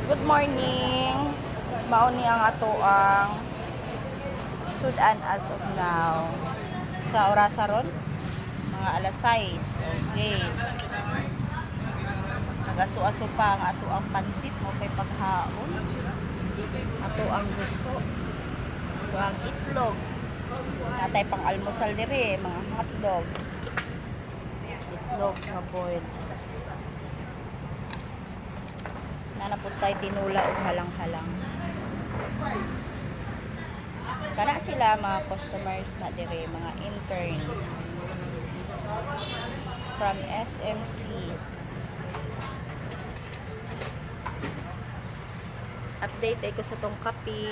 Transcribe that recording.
Good morning. Mauni ang ato ang sudan as of now. Sa orasa ron, mga alas 6. Okay. Nagasu-aso pa ang ato ang pansit mo kay paghaon. Ato ang gusto. Ato ang itlog. Natay pang almusal dire, mga hotdogs. Itlog na boiled. Nanapuntay tinula o halang-halang. Kana sila mga customers na dire, mga intern from SMC. Update ay ko sa tong kape.